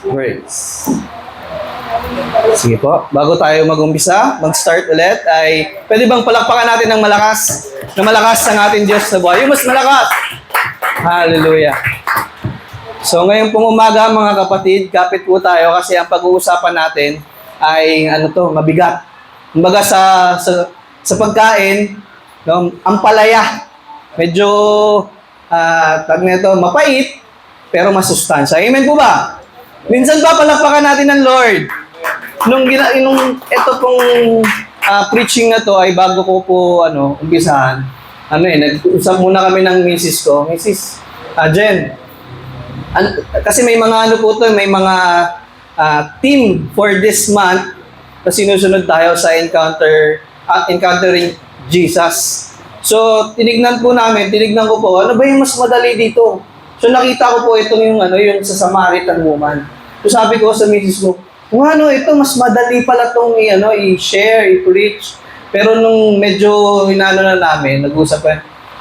Grace. Sige po, bago tayo mag-umpisa, mag-start ulit, ay pwede bang palakpakan natin ng malakas? Na malakas ang ating Diyos na buhay. Yung mas malakas! Hallelujah! So ngayon pong umaga mga kapatid, kapit po tayo kasi ang pag-uusapan natin ay mabigat. Kumbaga sa pagkain, ang palaya, medyo mapait, pero masustansya. Amen po ba? Minsan ba palakpakan natin ng Lord? Nung ito pong preaching na to ay bago ko po umpisahan. Nag-usap muna kami ng misis ko. Mrs. Jen, kasi may mga may mga team for this month na sinusunod tayo sa encountering Jesus. So, tinignan ko po, ano ba yung mas madali dito? So, nakita ko po yung sa Samaritan woman. So, sabi ko sa misis ko, ito mas madali pala itong i-share, i-preach. Pero nung medyo na namin, nag-usap ko,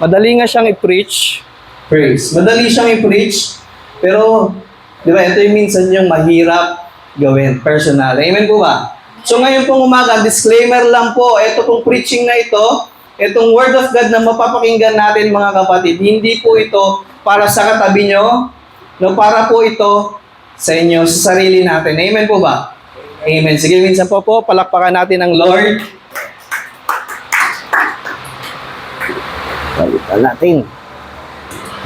madali nga siyang i-preach. Praise. Madali siyang i-preach. Pero, di ba, ito yung minsan yung mahirap gawin, personal. Amen po ba? So ngayon pong umaga, disclaimer lang po, ito pong preaching na ito, itong Word of God na mapapakinggan natin mga kapatid, hindi po ito para sa katabi nyo, para po ito sa inyo, sa sarili natin. Amen po ba? Amen. Sige, minsan po palakpakan natin ang Lord. Palitan natin.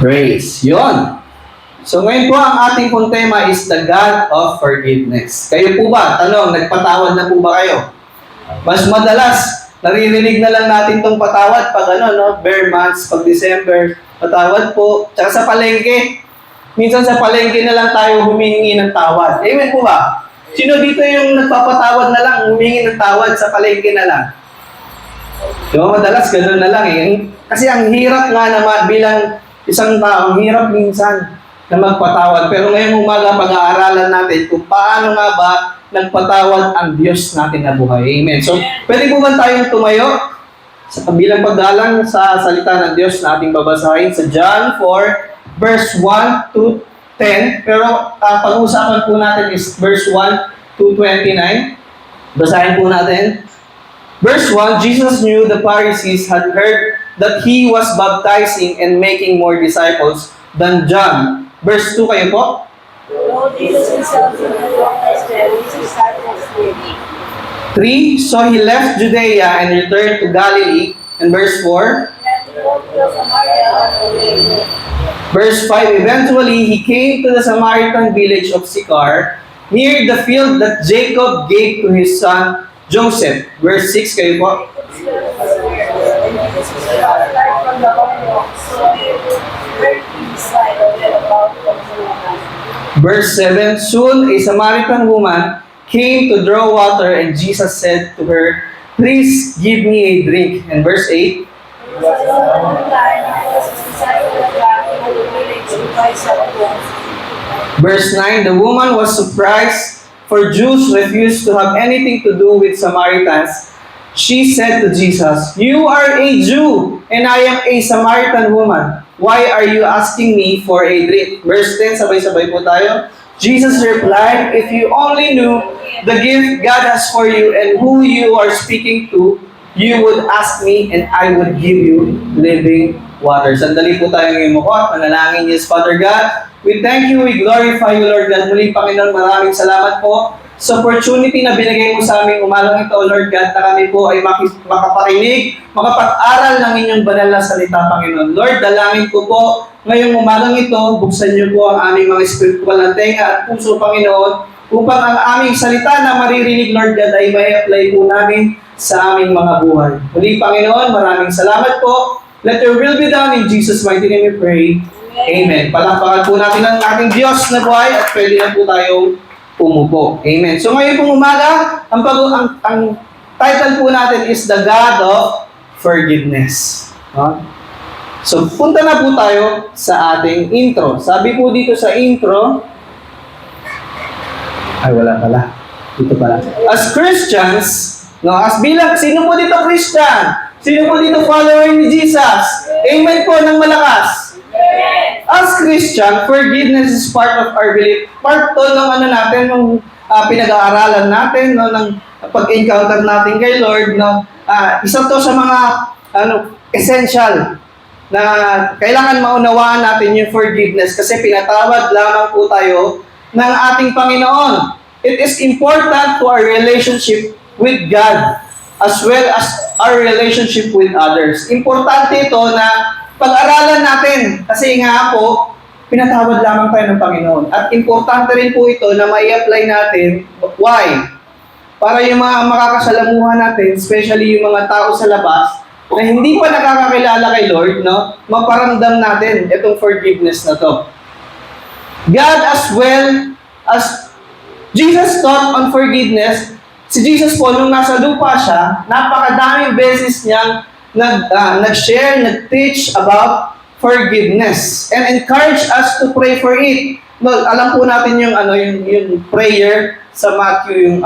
Praise. Yun. So ngayon po, ang ating pong tema is the God of Forgiveness. Kayo po ba? Tanong, nagpatawad na po ba kayo? Mas madalas, naririnig na lang natin tong patawad pag bare months, pag December, patawad po. Tsaka sa palengke, minsan sa palengke na lang tayo humihingi ng tawad. Amen po ba? Sino dito yung nagpapatawad na lang, humingi ng tawad sa palengke na lang? Diba, madalas gano'n na lang eh. Kasi ang hirap nga naman bilang isang tao, ang hirap minsan na magpatawad. Pero ngayong umaga, pag-aaralan natin kung paano nga ba nagpatawad ang Diyos natin na buhay. Amen. So, pwede po ba tayong tumayo sa kabilang paggalang sa salita ng Diyos na ating babasahin sa John 4, verse 1 to 10. Pero pag-uusapan po natin is verse 1 to 29. Basahin po natin. Verse 1, Jesus knew the Pharisees had heard that He was baptizing and making more disciples than John. Verse 2 kayo po. No, Jesus himself did not baptize them, his disciples did. 3, so He left Judea and returned to Galilee. And verse 4. Verse 5, eventually He came to the Samaritan village of Sychar, near the field that Jacob gave to his son Joseph. Verse 6 kayo po. Verse 7, soon a Samaritan woman came to draw water and Jesus said to her, please give me a drink. And verse 8, verse 9, the woman was surprised, for Jews refused to have anything to do with Samaritans. She said to Jesus, you are a Jew, and I am a Samaritan woman. Why are you asking me for a drink? Verse 10, sabay-sabay po tayo. Jesus replied, if you only knew the gift God has for you and who you are speaking to, you would ask me and I would give you living water. Sandali po tayo ngayon mo at manalangin. Yes, Father God, we thank you, we glorify you, Lord God. Muli, Panginoon, maraming salamat po sa opportunity na binigay mo sa aming umagang ito, Lord God, na kami po ay makapakinig, makapag-aral ng inyong banal na salita, Panginoon. Lord, dalangin ko po ngayong umagang ito, buksan niyo po ang aming mga spiritual na tenga at puso, Panginoon, upang ang aming salita na maririnig, Lord God, ay may-apply po namin sa aming mga buhay. Muli, Panginoon, maraming salamat po. Let your will be done in Jesus' mighty name we pray. Amen. Palakpakan po natin ang ating Diyos na buhay at pwede na po tayong umupo. Amen. So ngayon pong umaga, ang title po natin is The God of Forgiveness. So punta na po tayo sa ating intro. Sabi po dito sa intro, ay wala pala. Dito pala. As Christians, sino po dito Christian? Sino po dito follower ni Jesus? Amen po ng malakas. As as Christian, forgiveness is part of our belief. Part to ng natin, nung pinag-aaralan natin, no, ng pag-encounter natin kay Lord, no, isa to sa mga essential na kailangan maunawaan natin yung forgiveness kasi pinatawad lamang po tayo ng ating Panginoon. It is important to our relationship with God as well as our relationship with others. Importante ito na pag-aralan natin kasi nga po, pinatawad lamang tayo ng Panginoon. At importante rin po ito na mai-apply natin. Why? Para yung mga makakasalamuhan natin, especially yung mga tao sa labas, na hindi pa nakakakilala kay Lord, no, maparamdam natin itong forgiveness na to. God as well as Jesus taught on forgiveness. Si Jesus po, nung nasa lupa siya, napakadaming beses niyang nag-share, nag-teach about forgiveness and encourage us to pray for it. No, alam po natin yung yung prayer sa Matthew, yung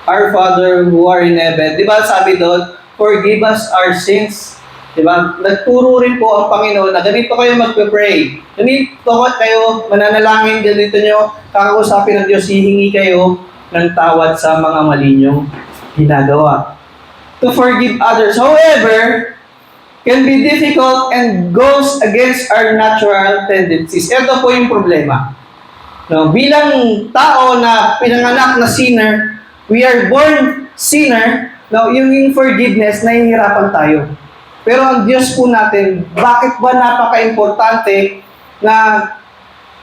Our Father who are in heaven. 'Di ba sabi doon, forgive us our sins. 'Di ba? Nagturo rin po ang Panginoon na ganito kayo magpe-pray. Ganito kayo mananalangin, ganito nyo kakausapin ng Diyos, hihingi kayo ng tawad sa mga mali nyong ginagawa. To forgive others, however, can be difficult and goes against our natural tendencies. Ito po yung problema. No, bilang tao na pinanganak na sinner, we are born sinner, no, yung forgiveness, nahihirapan tayo. Pero ang Diyos po natin, bakit ba napaka-importante na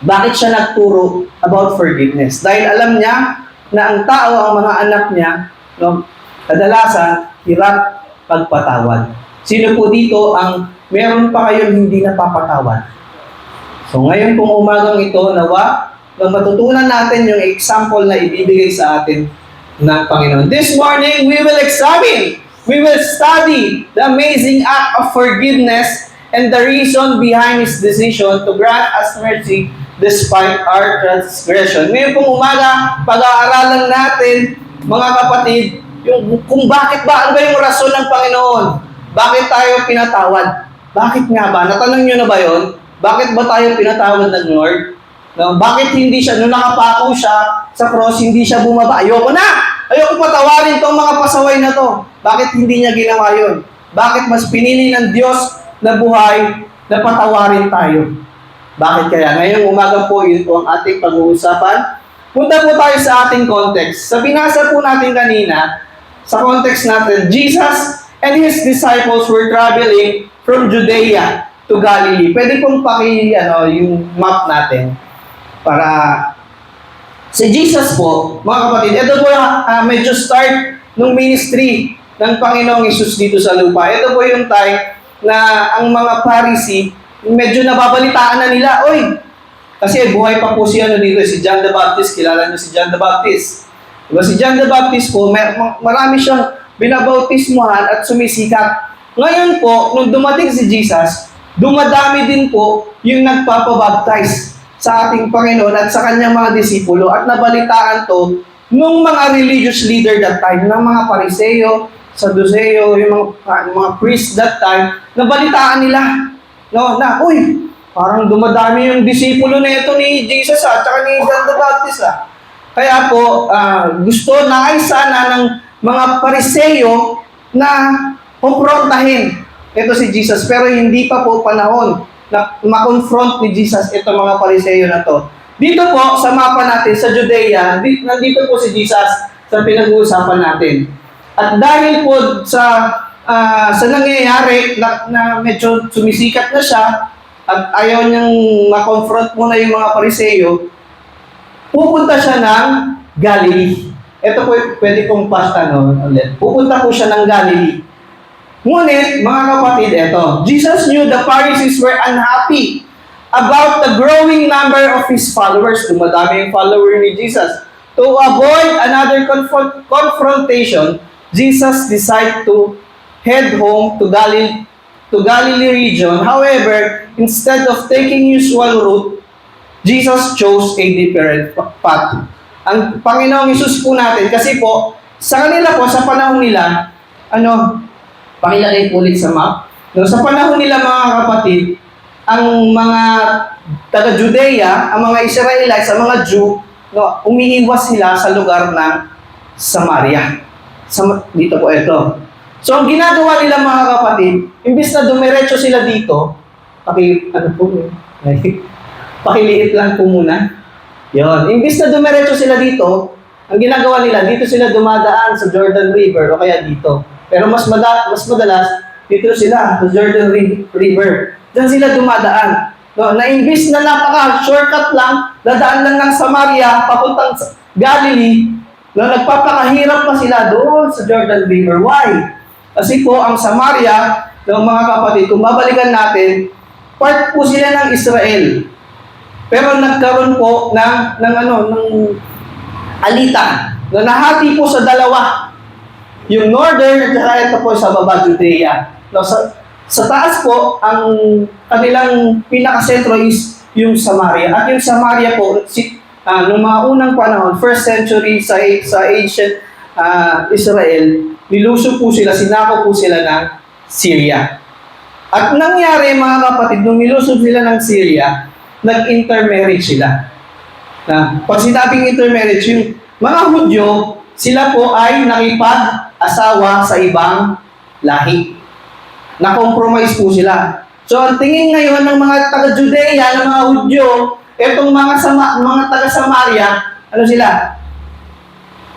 bakit siya nagturo about forgiveness? Dahil alam niya na ang tao, ang mga anak niya, no, kadalasan, hirap pagpatawad. Sino po dito ang meron pa kayong hindi napapatawad? So ngayon pong umagang ito, nawa, nang matutunan natin yung example na ibibigay sa atin ng Panginoon. This morning, we will examine, we will study the amazing act of forgiveness and the reason behind His decision to grant us mercy despite our transgression. Ngayon pong umaga, pag-aaralan natin, mga kapatid, yung kung bakit ba, ano ba yung rason ng Panginoon? Bakit tayo pinatawad? Bakit nga ba? Natanong nyo na ba yun? Bakit ba tayo pinatawad ng Lord? No, bakit hindi siya, nung nakapako siya sa cross, hindi siya bumaba? Ayoko na! Ayoko patawarin tong mga pasaway na to. Bakit hindi niya ginawa yun? Bakit mas pinili ng Diyos na buhay na patawarin tayo? Bakit kaya? Ngayong umaga po, yun po ang ating pag-uusapan. Punta po tayo sa ating context. Sa binasa po natin kanina, sa context natin, Jesus and His disciples were traveling from Judea to Galilee. Pwede pong yung map natin. Para si Jesus po, mga kapatid, ito po medyo start ng ministry ng Panginoong Hesus dito sa lupa. Ito po yung time na ang mga Pharisee, medyo nababalitaan na nila, oy, kasi buhay pa po si si John the Baptist, kilala niyo si John the Baptist. Diba si John the Baptist po, marami siyang binabautismuhan at sumisikat. Ngayon po, nung dumating si Jesus, dumadami din po yung nagpapabaptize sa ating Panginoon at sa kanyang mga disipulo at nabalitaan to nung mga religious leader that time, ng mga Pariseo, Saduseo, yung mga priest that time, nabalitaan nila, no, na, uy, parang dumadami yung disipulo na ito ni Jesus at saka ni John the Baptist. Kaya po, nais sana ng mga Pariseo na kumprontahin ito si Jesus, pero hindi pa po panahon na ma-confront ni Jesus itong mga Pariseo na to. Dito po, sa mapa natin, sa Judea, nandito po si Jesus sa pinag-uusapan natin. At dahil po sa nangyayari na medyo sumisikat na siya at ayaw niyang ma-confront muna yung mga Pariseo, pupunta siya ng Galilee. Ito po, pwede kong ulit. Pupunta po siya ng Galilee. Ngunit, mga kapatid, ito, Jesus knew the Pharisees were unhappy about the growing number of His followers. Dumadami yung follower ni Jesus. To avoid another confrontation, Jesus decided to head home to Galilee region. However, instead of taking usual route, Jesus chose a different path. Ang Panginoong Hesus po natin, kasi po, sa kanila po, sa panahon nila, pakilagay po ulit sa map. No, sa panahon nila mga kapatid, ang mga taga-Judea, ang mga Israelites, ang mga Jew, no, umiiwas sila sa lugar ng Samaria. Dito po ito. So, ang ginagawa nila mga kapatid, imbis na dumiretso sila dito, pakiliit lang po muna. Yon. Imbis na dumiretso sila dito, ang ginagawa nila, dito sila dumadaan sa Jordan River o kaya dito. Pero mas madalas, dito sila sa Jordan River. Diyan sila dumadaan. No, na imbis na napaka-shortcut lang, dadaan lang ng Samaria, papuntang Galilee, no, nagpapakahirap pa sila doon sa Jordan River. Why? Kasi po, ang Samaria, ng mga kapatid, kung babalikan natin, part po sila ng Israel. Pero nagkaroon po ng alitan, na nahati po sa dalawa. Yung northern at saka ito po sa baba, Judea. No, sa taas po, ang kanilang pinakasentro is yung Samaria. At yung Samaria po, noong mga unang panahon, first century sa ancient Israel, niluso po sila, sinako po sila ng Syria. At nangyari mga kapatid, nung niluso sila ng Syria, nag-intermarriage sila. Pag sinabing intermarriage, yung mga Hudyo, sila po ay nakipag-asawa sa ibang lahi. Na-compromise po sila. So, ang tingin ngayon ng mga taga-Judea, ng mga Hudyo, etong mga taga-Samaria, ano sila?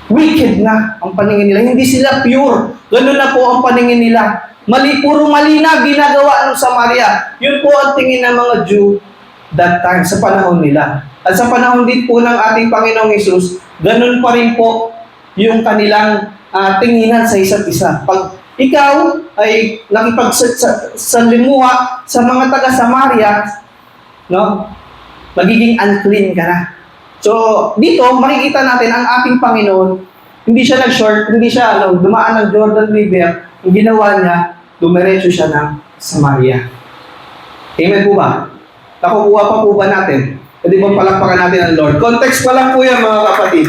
Wicked na ang paningin nila. Hindi sila pure. Ganun na po ang paningin nila. Puro mali na ginagawa ng Samaria. Yun po ang tingin ng mga Jew that time, sa panahon nila. At sa panahon din po ng ating Panginoong Hesus, ganun pa rin po yung kanilang tinginan sa isa't isa. Pag ikaw ay nakipagsanlimuha sa mga taga-Samaria, no, magiging unclean ka na. So, dito, makikita natin ang ating Panginoon, hindi siya dumaan ng Jordan River, ang ginawa niya, dumiretso siya ng Samaria. Amen po ba? Nakukuha pa po ba natin? Pwede ba palakpakan natin ang Lord? Context pa lang po yan mga kapatid.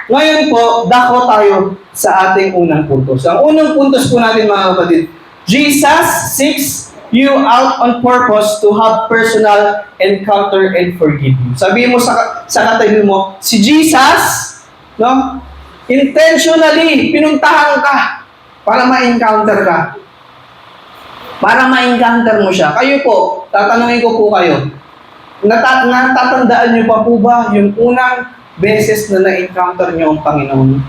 Ngayon po, dako tayo sa ating unang puntos. Ang unang puntos po natin mga kapatid, Jesus seeks you out on purpose to have personal encounter and forgive you. Sabihin mo sa katabi mo, si Jesus, no, intentionally pinuntahan ka para ma-encounter ka. Para ma-encounter mo siya. Kayo po, tatanungin ko po kayo, natatandaan niyo pa po ba yung unang beses na na-encounter niyo ang Panginoon?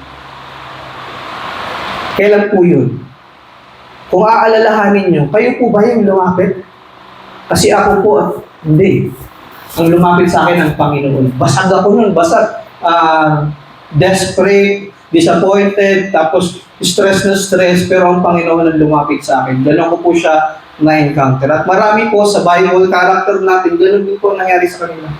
Kailan po yun? Kung aalalahanin niyo, kayo po ba yung lumapit? Kasi ako po, hindi. Ang lumapit sa akin ang Panginoon. Basag ako nun, basag. Desperate, disappointed, tapos stress na stress, pero ang Panginoon ang lumapit sa akin. Ganon ko po siya na-encounter. At marami po sa Bible character natin, ganon din po nangyari sa kanila.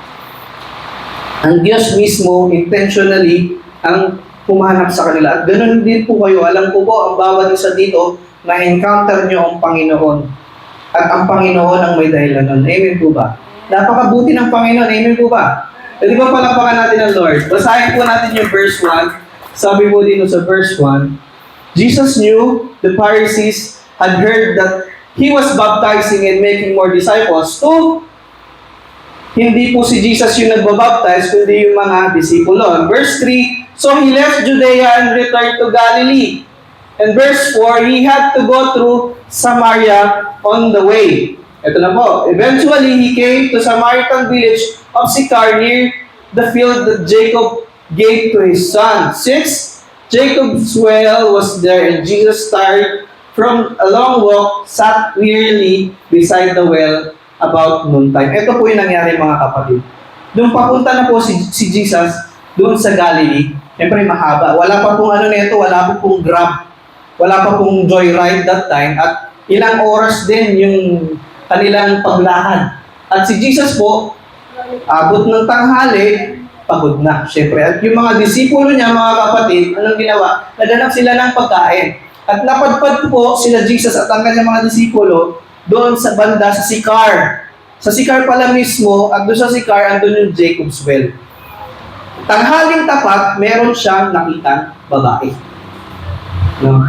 Ang Diyos mismo, intentionally, ang pumahanap sa kanila. At ganon din po kayo. Alam ko po, ang bawat isa dito, na-encounter nyo ang Panginoon. At ang Panginoon ang may dahilan nun. Amen po ba? Napakabuti ng Panginoon. Amen po ba? Pwede ba palapakan natin ang Lord? Basahin po natin yung verse 1. Sabi po dito sa verse 1, Jesus knew the Pharisees had heard that He was baptizing and making more disciples. So, hindi po si Jesus yung nagbabaptize, kundi yung mga disipulo. Verse 3, so He left Judea and returned to Galilee. And verse 4, He had to go through Samaria on the way. Ito na po. Eventually, He came to Samaritan village of Sychar near the field that Jacob gave to his son. 6, Jacob's well was there, and Jesus, tired from a long walk, sat wearily beside the well about noontime. Ito po yung nangyari mga kapatid. Doon papunta na po si Jesus doon sa Galilee. Siyempre mahaba. Wala pa pong wala pa pong Grab. Wala pa pong joyride that time. At ilang oras din yung kanilang paglakad. At si Jesus po, abot ng tanghali, pagod na, syempre. At yung mga disipulo niya, mga kapatid, anong ginawa? Naganap sila ng pagkain. At napadpad po sila Jesus at ang kanyang mga disipulo doon sa banda sa Sychar. Sa Sychar pala mismo, at doon sa Sychar, andun yung Jacob's well. Tanghaling tapat, meron siyang nakitang babae. No?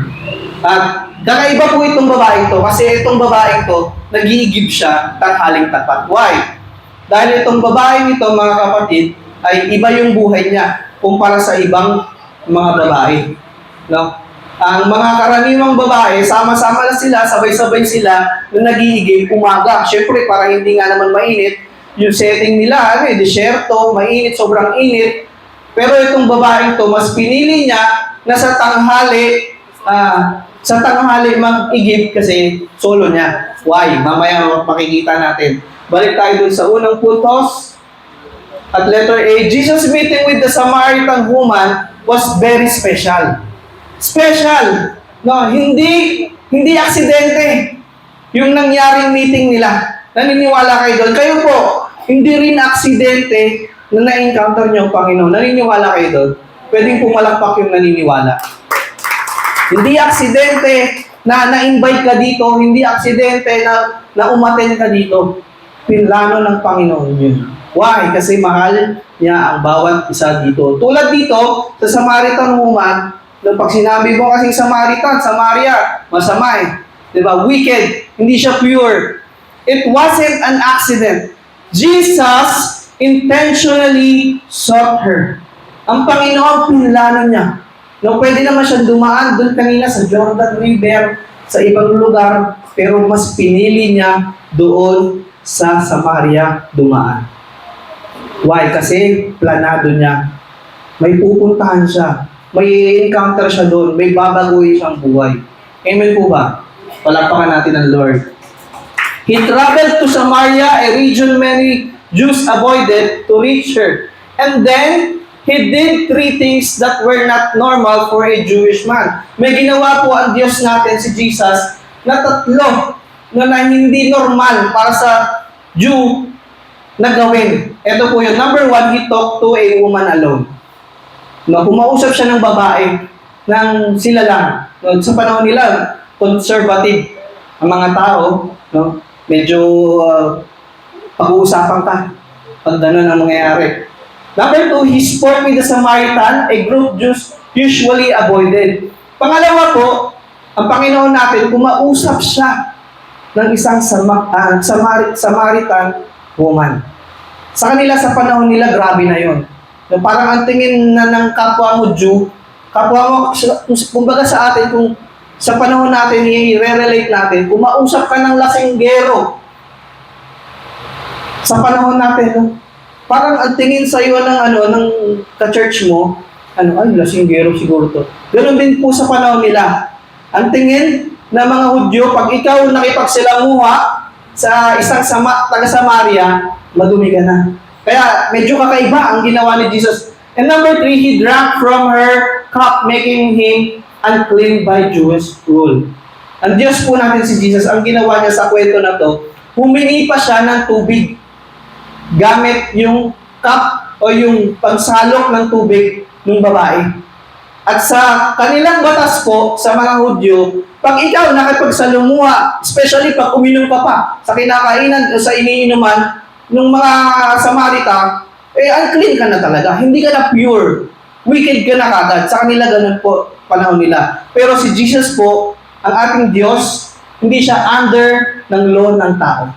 At kakaiba po itong babaeng to, kasi itong babaeng to, nag-iigib siya tanghaling tapat. Why? Dahil itong babaeng ito, mga kapatid, ay iba yung buhay niya kumpara sa ibang mga babae. No? Ang mga karaniwang babae, sama-sama na sila, sabay-sabay sila na nag-iigib umaga. Siyempre, para hindi nga naman mainit, yung setting nila, desyerto, mainit, sobrang init. Pero itong babaeng to, mas pinili niya na sa tanghali mag-igib kasi solo niya. Why? Mamaya makikita natin. Balik tayo dun sa unang puntos. At letter A, Jesus' meeting with the Samaritan woman was very special. Special! No, hindi aksidente yung nangyaring meeting nila. Naniniwala kayo doon. Kayo po, hindi rin aksidente na na-encounter niyo ang Panginoon. Naniniwala kayo doon. Pwedeng pumalakpak yung naniniwala. Hindi aksidente na na-invite ka dito. Hindi aksidente na umaten ka dito. Pinlano ng Panginoon yun. Why? Kasi mahal niya ang bawat isa dito. Tulad dito, sa Samaritan woman, pag sinabi mo kasing Samaritan, Samaria, masama eh. Diba? Wicked. Hindi siya pure. It wasn't an accident. Jesus intentionally sought her. Ang Panginoon, pinlano niya. No, pwede naman siyang dumaan doon kanina sa Jordan River, sa ibang lugar, pero mas pinili niya doon sa Samaria dumaan. Why? Kasi planado niya. May pupuntahan siya. May encounter siya doon. May babaguhin siyang buhay. Amen po ba? Palakpakan natin ang Lord. He traveled to Samaria, a region many Jews avoided to reach her. And then, he did 3 things that were not normal for a Jewish man. May ginawa po ang Diyos natin, si Jesus, na 3 na hindi normal para sa Jew na gawin. Ito po yun. Number 1, he talked to a woman alone. No, kumausap siya ng babae, ng sila lang. No, sa panahon nila, conservative ang mga tao. No, medyo pag-uusapan ka pag gano'n ang mangyayari. Number 2, he spoke with the Samaritan, a group Jews usually avoided. Pangalawa po, ang Panginoon natin, kumausap siya ng isang Samaritan woman. Sa kanila, sa panahon nila, grabe na yon. Parang ang tingin na ng kapwa mo Jew, kapwa mo, kumbaga sa atin, kung sa panahon natin, i-relate natin, kumausap ka ng lasinggero. Sa panahon natin, parang ang tingin sa iyo ng ka-church mo, ay lasinggero siguro to. Ganoon din po sa panahon nila. Ang tingin ng mga Hudyo, pag ikaw nakipagsilamuha sa isang taga-Samaria, madumi ka na. Kaya medyo kakaiba ang ginawa ni Jesus. And number 3, he drank from her cup, making him unclean by Jewish rule. Ang Diyos po natin si Jesus, ang ginawa niya sa kwento na to, humingi pa siya ng tubig gamit yung cup o yung pagsalok ng tubig ng babae. At sa kanilang batas po, sa mga Hudyo, pag ikaw nakipagsalumuha, especially pag uminom ka pa sa kinakainan o sa iniinuman ng mga Samarita, unclean ka na talaga. Hindi ka na pure. Wicked ka na kagad. Sa kanila ganun po panahon nila. Pero si Jesus po, ang ating Diyos, hindi siya under ng law ng tao.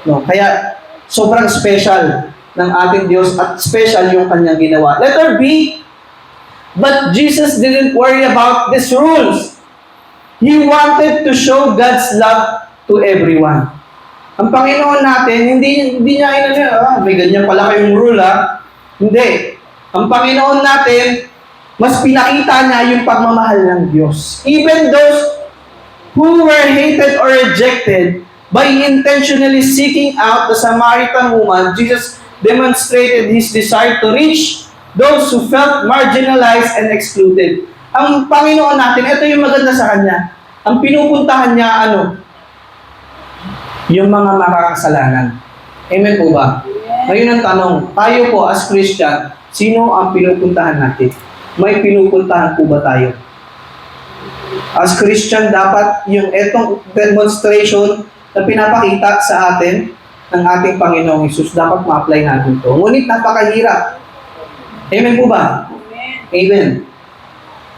No? Kaya sobrang special ng ating Diyos at special yung kanyang ginawa. Letter B, but Jesus didn't worry about these rules. He wanted to show God's love to everyone. Ang Panginoon natin, hindi niya may ganyan pala kayong rule Hindi. Ang Panginoon natin, mas pinakita niya yung pagmamahal ng Diyos. Even those who were hated or rejected, by intentionally seeking out the Samaritan woman, Jesus demonstrated His desire to reach those who felt marginalized and excluded. Ang Panginoon natin, ito yung maganda sa Kanya. Ang pinupuntahan niya, yung mga makakasalanan. Amen po ba? Ngayon ang tanong, tayo po as Christian, sino ang pinupuntahan natin? May pinupuntahan po ba tayo? As Christian, dapat yung etong demonstration na pinapakita sa atin ng ating Panginoong Hesus, dapat ma-apply natin ito. Ngunit napakahirap. Amen po ba? Amen.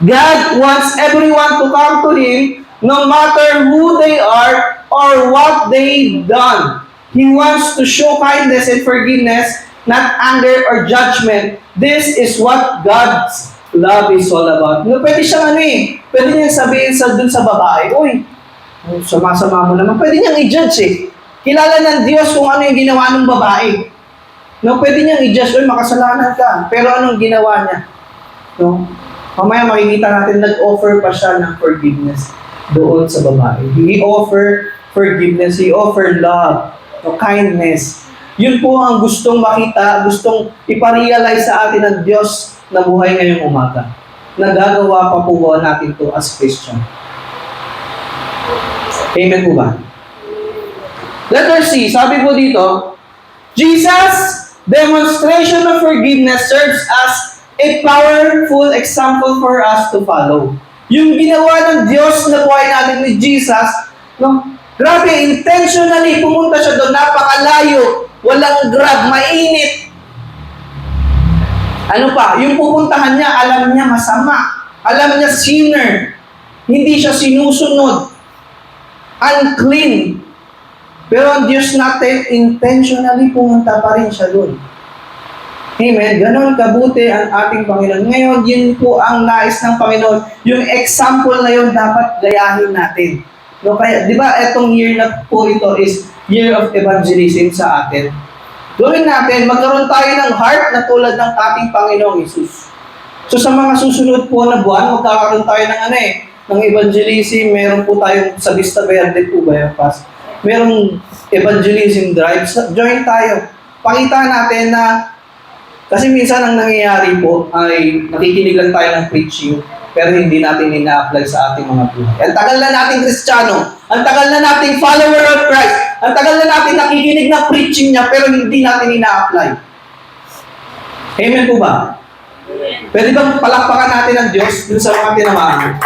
God wants everyone to come to Him no matter who they are or what they've done. He wants to show kindness and forgiveness, not anger or judgment. This is what God's love is all about. No, pwede siyang pwede niyang sabihin dun sa babae, uy, sama-sama mo naman. Pwede niyang i-judge Kilala ng Diyos kung ano yung ginawa ng babae. No, pwede niyang i-judge, uy, makasalanan ka. Pero anong ginawa niya? No? Mamaya makikita natin, nag-offer pa siya ng forgiveness doon sa babae. He offered forgiveness, he offered love, no, kindness. Yun po ang gustong makita, gustong iparealize sa atin ng Diyos na buhay ngayong umaga. Nagagawa pa po ba natin to as Christian? Amen po ba? Letter C, sabi po dito, Jesus' demonstration of forgiveness serves as a powerful example for us to follow. Yung ginawa ng Diyos na buhay natin ni Jesus, no? Grabe, intentionally pumunta siya doon, napakalayo, walang grab, mainit. Ano pa, yung pupuntahan niya, alam niya masama, alam niya sinner, hindi siya sinusunod, unclean. Pero ang Diyos natin, intentionally pumunta pa rin siya doon. Amen. Ganon kabuti ang ating Panginoon. Ngayon, yun po ang nais ng Panginoon. Yung example na yun dapat gayahin natin. No, kaya, di ba, etong year na po ito is year of evangelism sa atin. Gawin natin, magkaroon tayo ng heart na tulad ng ating Panginoong Isus. So sa mga susunod po na buwan, magkakaroon tayo ng ng evangelism. Meron po tayong sa Vista Verde po ba yung past? Merong evangelism drive. Join tayo. Pakita natin na kasi minsan ang nangyayari po ay nakikinig lang tayo ng preaching pero hindi natin ina-apply sa ating mga buhay. Ang tagal na nating Kristiyano, ang tagal na nating follower of Christ, ang tagal na natin nakikinig ng preaching niya pero hindi natin ina-apply. Amen po ba? Pwede bang palakpakan natin ang Diyos dun sa mga tinamaan?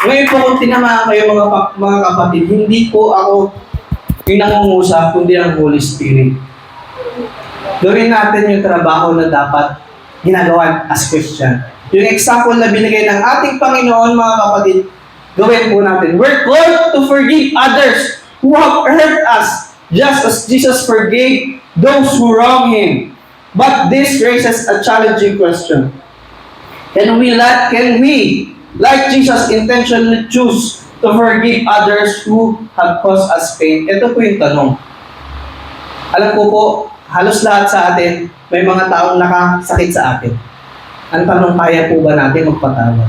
Ngayon po kung tinamaan kayo mga kapatid, hindi po ako yung nangungusap kundi ang Holy Spirit. Gawin natin yung trabaho na dapat ginagawa as Christian. Yung example na binigay ng ating Panginoon, mga kapatid, gawin po natin. We're called to forgive others who have hurt us, just as Jesus forgave those who wrong Him. But this raises a challenging question. Can we, like Jesus, intentionally choose to forgive others who have caused us pain? Ito po yung tanong. Alam ko po, halos lahat sa atin, may mga taong nakasakit sa atin. Ang tanong, kaya po ba natin magpatawad?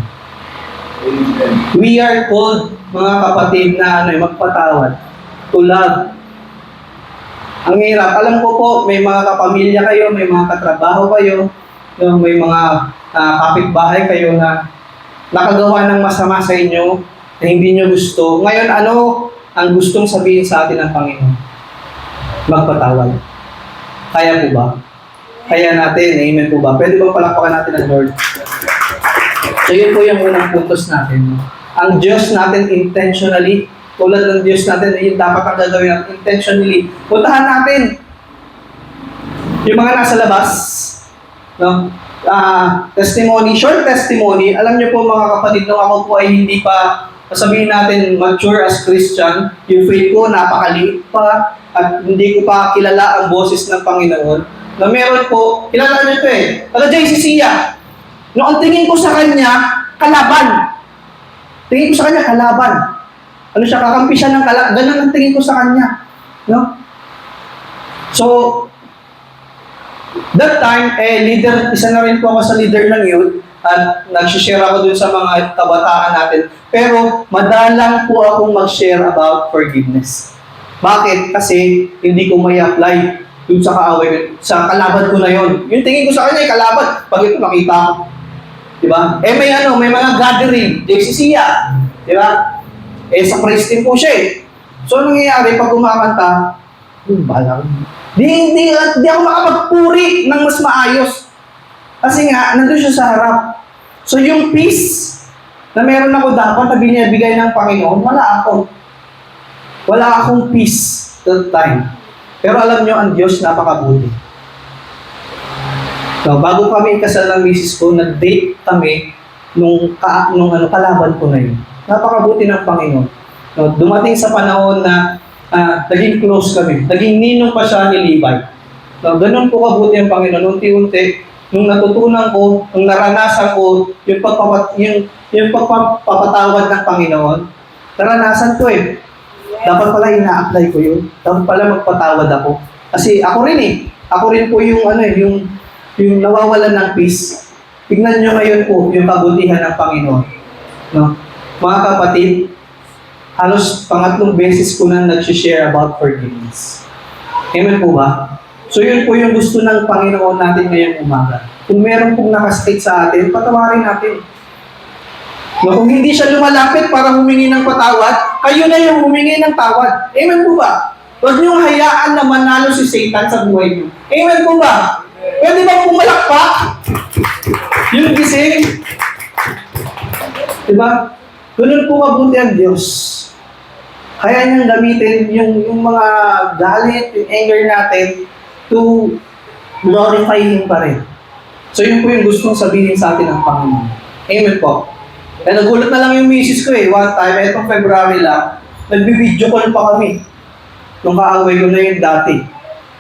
We are called, mga kapatid, na magpatawad. To love. Ang hirap. Alam ko po, may mga kapamilya kayo, may mga katrabaho kayo, may mga kapitbahay kayo na nakagawa ng masama sa inyo na hindi nyo gusto. Ngayon, ano ang gustong sabihin sa atin ng Panginoon? Magpatawad. Kaya po ba? Kaya natin, amen po ba? Pwede ba palakpakan natin ang Lord? So yun po yung unang puntos natin. Ang Diyos natin intentionally, tulad ng Diyos natin, yun dapat ang gagawin natin intentionally. Puntahan natin yung mga nasa labas, no? Testimony, short testimony. Alam niyo po mga kapatid, nung ako po ay hindi pa, sabihin natin, mature as Christian, yung faith ko napakaliit pa, at hindi ko pa kilala ang boses ng Panginoon, na meron po, kilala niyo ito taga JCC. No, ang tingin ko sa kanya, kalaban. Tingin ko sa kanya, kalaban. Ano siya, kakampi siya ng kalaban. Ganun ang tingin ko sa kanya. No? So, that time, leader, isa na rin po ako sa leader ng youth, at nag-share ako dun sa mga kabataan natin. Pero, madalang po akong mag-share about forgiveness. Bakit? Kasi, hindi ko may apply dun sa kaaway, sa kalaban ko na yon. Yung tingin ko sa kanya, kalaban. Pag ito nakita ko. Diba? May mga gathering, JCC, diba? Sa Christine po siya So, nangyayari, pag kumakanta, balang. Di ako makapagpuri ng mas maayos. Kasi nga, nandun siya sa harap. So, yung peace na meron ako dapat na binibigay ng Panginoon, wala ako. Wala akong peace that time. Pero alam nyo, ang Diyos napakabuti. So, bago kami ikasal ng misis ko, nag-date kami nung kalaban ko na yun. Napakabuti ng Panginoon. So, dumating sa panahon na naging close kami. Naging ninong pa siya ni Levi. No, ganun po kabuti ang Panginoon. Unti-unti, nung natutunan ko, nung naranasan ko, yung pagpapatawad ng Panginoon, naranasan ko eh. Dapat pala ina-apply ko yun. Dapat pala magpatawad ako. Kasi ako rin eh. Ako rin po yung yung nawawalan ng peace. Tignan nyo ngayon po yung kabutihan ng Panginoon. No? Mga kapatid, halos pangatlong beses ko na nag-share about forgiveness. Amen po ba? So yun po yung gusto ng Panginoon natin ngayong umaga. Kung meron pong nakastate sa atin, patawarin natin. No, kung hindi siya lumalapit para humingi ng patawad, kayo na yung humingi ng tawad. Amen po ba? Huwag niyong hayaan na manalo si Satan sa buhay niyo. Amen po ba? Pwede ba pumalakpak? Yung gising? Diba? Ganun po mabuti ang Diyos. Kaya niyang gamitin yung mga galit, yung anger natin to glorify Him pa rin. So yun po yung gustong sabihin sa atin ng Panginoon. Amen po. Eh, nagulat na lang yung misis ko eh. One time, etong February lang, nagbi-video call pa kami. Nung kaaway ko na yun dati.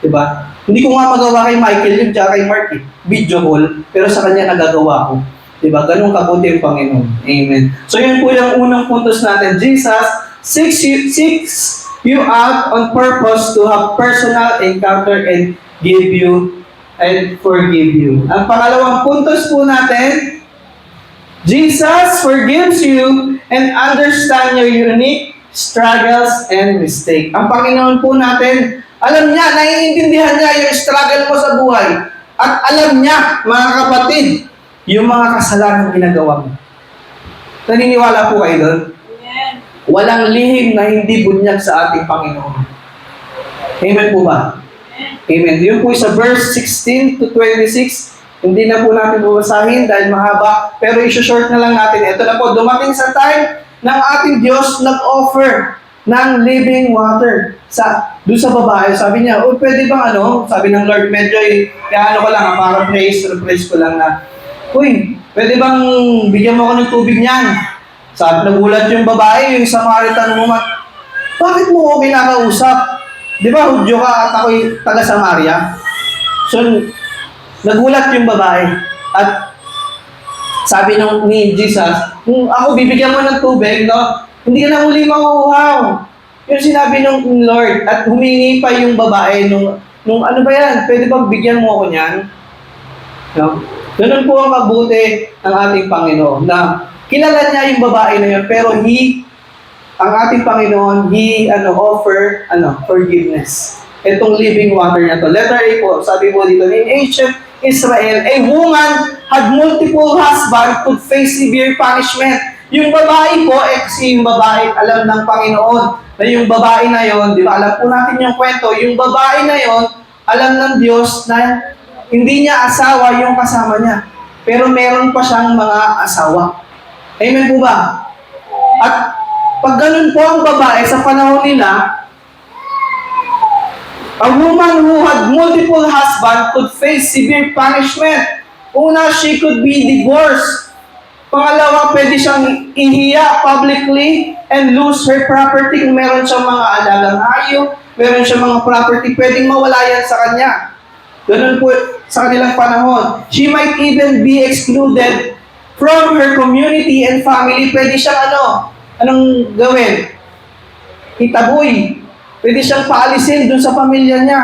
Diba? Hindi ko nga magawa kay Michael yun, tsaka kay Mark eh. Video call, pero sa kanya nagagawa ko. Diba? Ganun kabuti yung Panginoon. Amen. So yun po yung unang puntos natin. Jesus seeks you out on purpose to have personal encounter and give you and forgive you. Ang pangalawang puntos po natin, Jesus forgives you and understand your unique struggles and mistake. Ang Panginoon po natin, alam niya, naiintindihan niya yung struggle mo sa buhay. At alam niya, mga kapatid, yung mga kasalanan ginagawa mo. Naniniwala po kayo doon? Amen. Walang lihim na hindi bunyag sa ating Panginoon. Amen po ba? Amen. Yun po sa verse 16 to 26. Hindi na po natin bubasahin dahil mahaba. Pero isi-short na lang natin. Ito na po, dumating sa time ng ating Diyos nag-offer ng living water doon sa babae. Sabi niya, pwede bang sabi ng Lord, medyo kaya ko lang, para praise ko lang na, pwede bang bigyan mo ako ng tubig niyan? Sabi, nagulat yung babae, yung Samaritan woman, bakit mo ako kinakausap? Di ba, Hudyo ka at ako'y taga-Samaria? So, nagulat yung babae. At sabi ni Jesus, kung ako bibigyan mo ng tubig, no, hindi ka na uli makuhaw. Yung sinabi ng Lord, at humingi pa yung babae nung ano ba yan, pwede bang bigyan mo ako niyan? No? Ganun po ang mabuti ng ating Panginoon, na kilala niya yung babae na yun, pero ang ating Panginoon, offer, forgiveness. Itong living water na to. Letter A po, sabi po dito, in ancient Israel, a woman had multiple husbands could face severe punishment. Yung babae po, kasi yung babae, alam ng Panginoon, na yung babae na yon, di ba, alam po natin yung kwento, yung babae na yon, alam ng Diyos na hindi niya asawa yung kasama niya. Pero meron pa siyang mga asawa. Amen po ba? At pag ganun po ang babae sa panahon nila, a woman who had multiple husbands could face severe punishment. Una, she could be divorced. Pangalawa, pwede siyang ihiya publicly and lose her property. Kung meron siyang mga alagang hayop, meron siyang mga property, pwedeng mawala yan sa kanya. Ganun po sa kanilang panahon. She might even be excluded from her community and family. Pwede siyang anong gawin? Itaboy. Pwede siyang paalisin dun sa pamilya niya.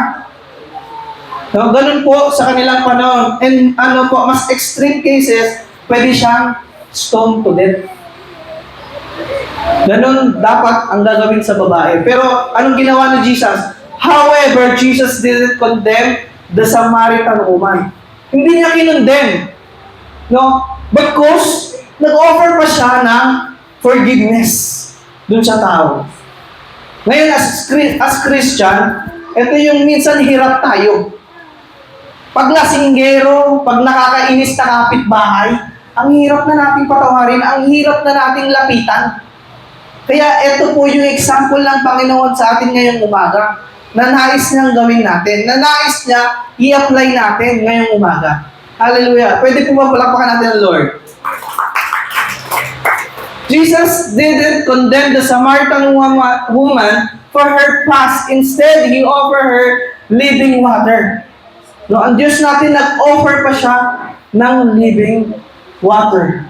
No, ganun po sa kanilang panahon. And mas extreme cases, pwede siyang stone to death. Ganun dapat ang gagawin sa babae. Pero anong ginawa ni Jesus? However, Jesus didn't condemn the Samaritan woman. Hindi niya kinondemn. No? Because nag-offer pa siya ng forgiveness dun sa tao. Ngayon, as Christian, ito yung minsan hirap tayo. Pag lasinggero, pag nakakainis na kapitbahay, ang hirap na nating patawarin, ang hirap na nating lapitan. Kaya ito po yung example ng Panginoon sa atin ngayong umaga, na nais niyang gawin natin, na nais niya i-apply natin ngayong umaga. Hallelujah. Pwede po ba palakpakan natin ang Lord? Jesus didn't condemn the Samaritan woman for her past. Instead, He offered her living water. No, ang Diyos natin nag-offer pa siya ng living water,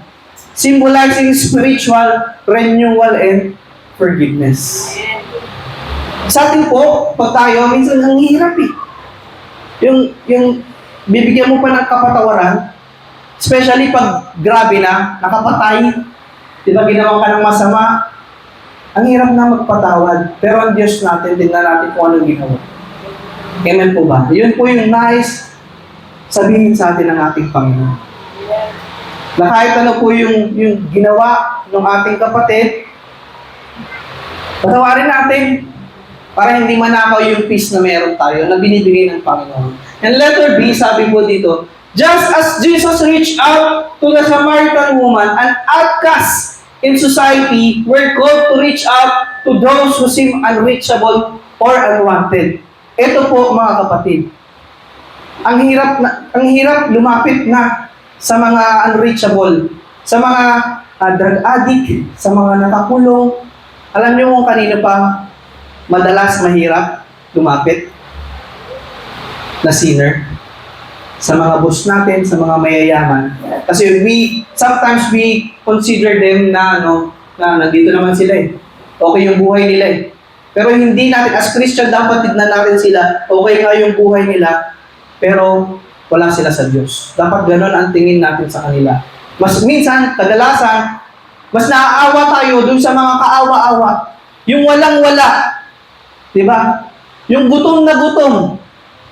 symbolizing spiritual renewal and forgiveness. Sa atin po, pag tayo, minsan ang hirap eh. Yung bibigyan mo pa ng kapatawaran, especially pag grabe na, nakapatay, di ba ginawa ka ng masama, ang hirap na magpatawad. Pero ang Diyos natin, tingnan natin kung anong ginawa. Amen po ba? Yun po yung nice sabihin sa atin ng ating Panginoon. Na kahit ano po yung ginawa ng ating kapatid, patawarin natin para hindi manakaw yung peace na meron tayo na binibigay ng Panginoon. And letter B, sabi po dito, just as Jesus reached out to the Samaritan woman, an outcast in society, we're called to reach out to those who seem unreachable or unwanted. Ito po mga kapatid, ang hirap lumapit na sa mga unreachable, sa mga drug addict, sa mga nakakulong. Alam niyo kung kanino pa madalas mahirap lumapit na sinner? Sa mga boss natin, sa mga mayayaman. Kasi sometimes we consider them na nandito naman sila eh. Okay yung buhay nila eh. Pero hindi natin, as Christian, dapat tignan natin sila. Okay nga yung buhay nila, pero wala sila sa Diyos. Dapat ganun ang tingin natin sa kanila. Mas minsan, kadalasan, mas naaawa tayo dun sa mga kaawa-awa. Yung walang-wala. Diba? Yung gutom na gutom.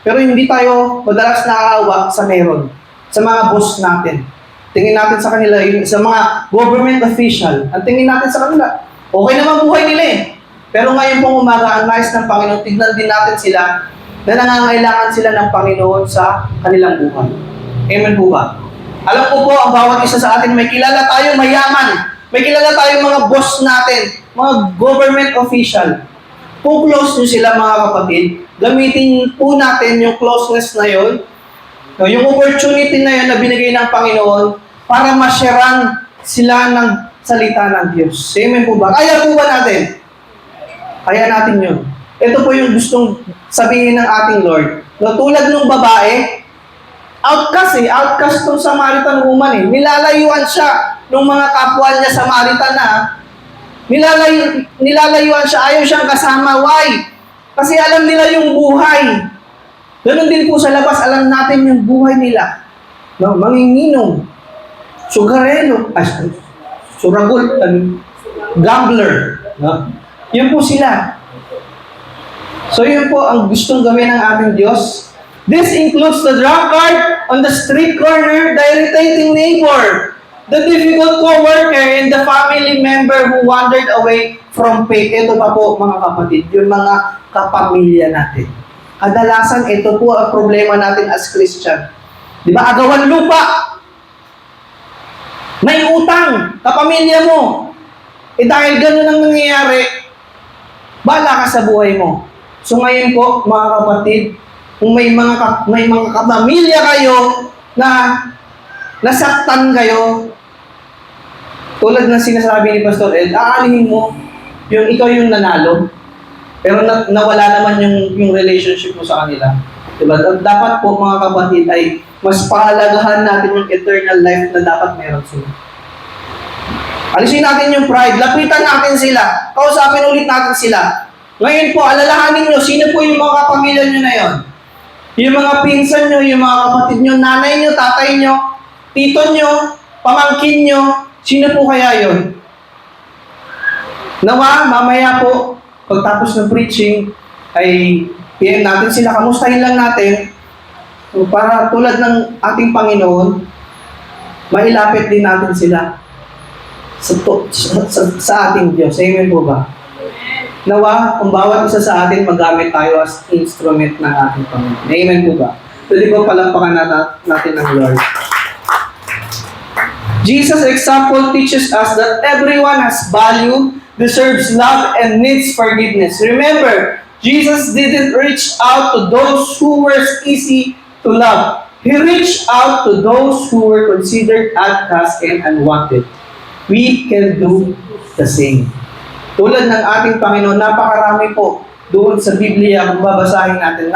Pero hindi tayo madalas naaawa sa meron. Sa mga boss natin. Tingin natin sa kanila, sa mga government official. Ang tingin natin sa kanila, okay naman buhay nila eh. Pero ngayon pong umaga, ang nais ng Panginoon, tignan din natin sila na nangangailangan sila ng Panginoon sa kanilang buhay. Amen po ba? Alam ko po, ang bawat isa sa atin, may kilala tayo mayaman. May kilala tayo mga boss natin, mga government official. Kung close nyo sila mga kapatid, gamitin po natin yung closeness na yun, yung opportunity na yun na binigay ng Panginoon para masyaran sila ng salita ng Diyos. Amen po ba? Kaya po ba natin? Kaya natin yun. Ito po yung gustong sabihin ng ating Lord. No, tulad ng babae, outcast tong Samaritan woman eh. Nilalayuan siya ng mga kapwa niya Samaritan na nilalayuan siya, ayaw siyang kasama. Why? Kasi alam nila yung buhay. Ganun din po sa labas, alam natin yung buhay nila. No, manginginom, sugarelo, suragol, gambler. No? Yun po sila. So yun po ang gustong gawin ng ating Diyos. This includes the drunkard on the street corner, the irritating neighbor, the difficult co-worker, and the family member who wandered away from faith. Ito pa po mga kapatid, yung mga kapamilya natin. Kadalasan ito po ang problema natin as Christian. Di ba? Agawan lupa. May utang, kapamilya mo. Dahil ganun ang nangyayari, bahala ka sa buhay mo. So ngayon po, mga kapatid, kung may mga kapamilya kayo na nasaktan kayo, tulad ng sinasabi ni Pastor Ed, aalihin mo yung ikaw yung nanalo, pero nawala naman yung relationship mo sa kanila. Diba? Dapat po mga kapatid ay mas pahalagahan natin yung eternal life na dapat meron sila. Alisin natin yung pride, lapitan natin sila, kausapin ulit natin sila. Ngayon po, alalahanin nyo, sino po yung mga kapamilya nyo na yon? Yung mga pinsan nyo, yung mga kapatid nyo, nanay nyo, tatay nyo, tito nyo, pamangkin nyo, sino po kaya yon? Nawa, mamaya po, pagtapos ng preaching, ay PM natin sila, kamustahin lang natin, para tulad ng ating Panginoon, mailapit din natin sila sa ating Diyos. Amen po ba? Nawa, kung bawat isa sa atin, magamit tayo as instrument ng ating Panginoon. Amen po ba? Pwede po palampakan natin ng Lord. Jesus' example teaches us that everyone has value, deserves love, and needs forgiveness. Remember, Jesus didn't reach out to those who were easy to love. He reached out to those who were considered outcast and unwanted. We can do the same. Tulad ng ating Panginoon, napakarami po doon sa Biblia, kung babasahin natin,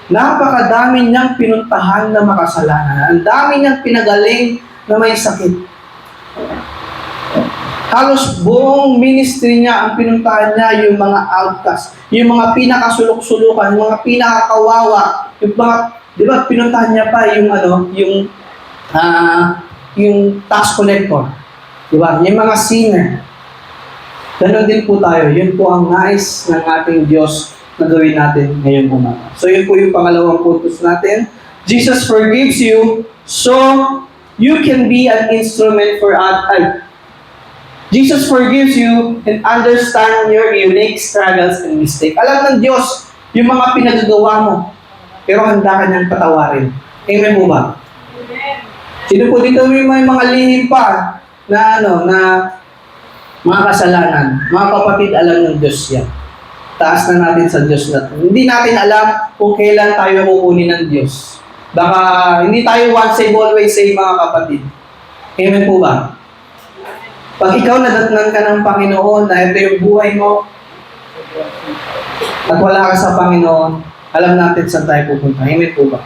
napakadami niyang pinuntahan na makasalanan. Ang dami niyang pinagaling na may sakit. Halos buong ministry niya, ang pinuntahan niya, yung mga outcast, yung mga pinakasulok-sulukan, yung mga pinakakawawa, yung mga, di ba, pinuntahan niya pa yung tax collector. Di ba? Yung mga sinner. Ganon din po tayo. Yun po ang nais ng ating Diyos na gawin natin ngayong umaga. So yun po yung pangalawang puntos natin. Jesus forgives you so you can be an instrument for others. Jesus forgives you and understand your unique struggles and mistakes. Alam ng Diyos yung mga pinagagawa mo, pero handa ka niyang patawarin. Amen po ba? Amen. Sino po dito may mga lihim pa na mga kasalanan? Mga kapatid, alam ng Diyos yan. Taas na natin sa Diyos na. Hindi natin alam kung kailan tayo kukunin ng Diyos. Baka hindi tayo once save, always save, mga kapatid. Amen po ba? Pag ikaw nadatnan ka ng Panginoon na ito yung buhay mo at wala ka sa Panginoon, alam natin saan tayo pupunta. Amen po ba?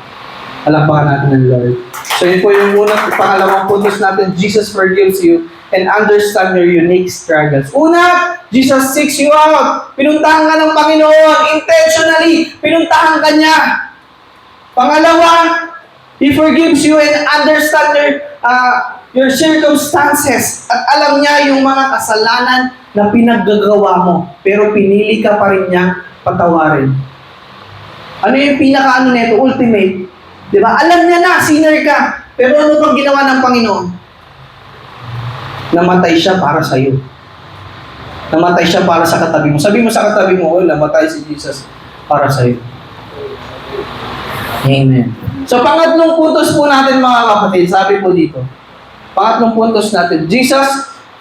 Alampakan natin ng Lord. So yun po yung unang pangalawang puntos natin. Jesus forgives you and understand your unique struggles. Una, Jesus seeks you out. Pinuntahan ka ng Panginoon. Intentionally, pinuntahan ka niya. Pangalawa, He forgives you and understand your circumstances. At alam niya yung mga kasalanan na pinaggagawa mo. Pero pinili ka pa rin niya patawarin. Ano yung pinaka nito? Ultimate. Diba? Alam niya na, sinner ka. Pero ano pang ginawa ng Panginoon? Namatay siya para sa iyo. Namatay siya para sa katabi mo. Sabi mo sa katabi mo, namatay si Jesus para sa iyo. Amen. So, pangatlong puntos po natin, mga kapatid. Sabi po dito. Pangatlong puntos natin. Jesus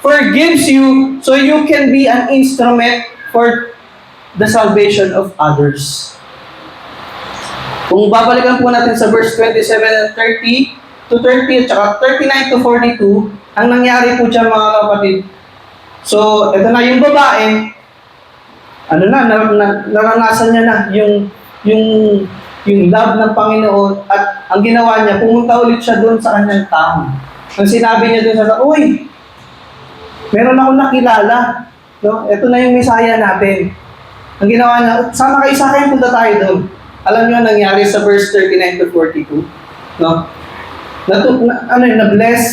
forgives you so you can be an instrument for the salvation of others. Kung babalikan po natin sa verse 27 and 30 to 30 at saka 39 to 42, ang nangyari po dyan, mga kapatid. So, ito na yung babae, naranasan niya na yung love ng Panginoon at ang ginawa niya, pumunta ulit siya doon sa kanyang taon. Ang sinabi niya doon sa uy, meron akong nakilala. No? Ito na yung Messiah natin. Ang ginawa niya, sama kayo sa akin, punta tayo doon. Alam niyo ang nangyari sa verse 39 to 42? No? Na-bless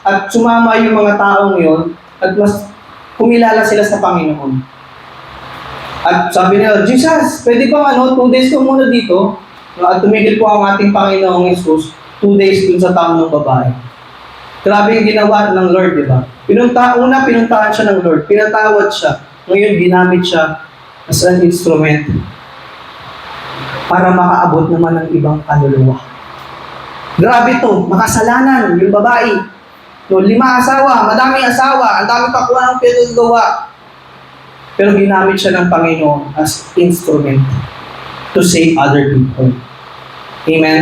at sumama yung mga taong yon at mas kumilala sila sa Panginoon. At sabi nila, Jesus, pwede ba 2 days ko muna dito? No? At tumigil po ang ating Panginoong Jesus 2 days dun sa taong ng babae. Grabe yung ginawa ng Lord, di ba? Pinuntahan siya ng Lord, pinatawad siya. Ngayon, ginamit siya as an instrument para makaabot naman ng ibang kaluluwa. Grabe to, makasalanan, yung babae. No, 5 asawa, madaming asawa, ang dami pa kuha ng pinagawa. Pero ginamit siya ng Panginoon as instrument to save other people. Amen?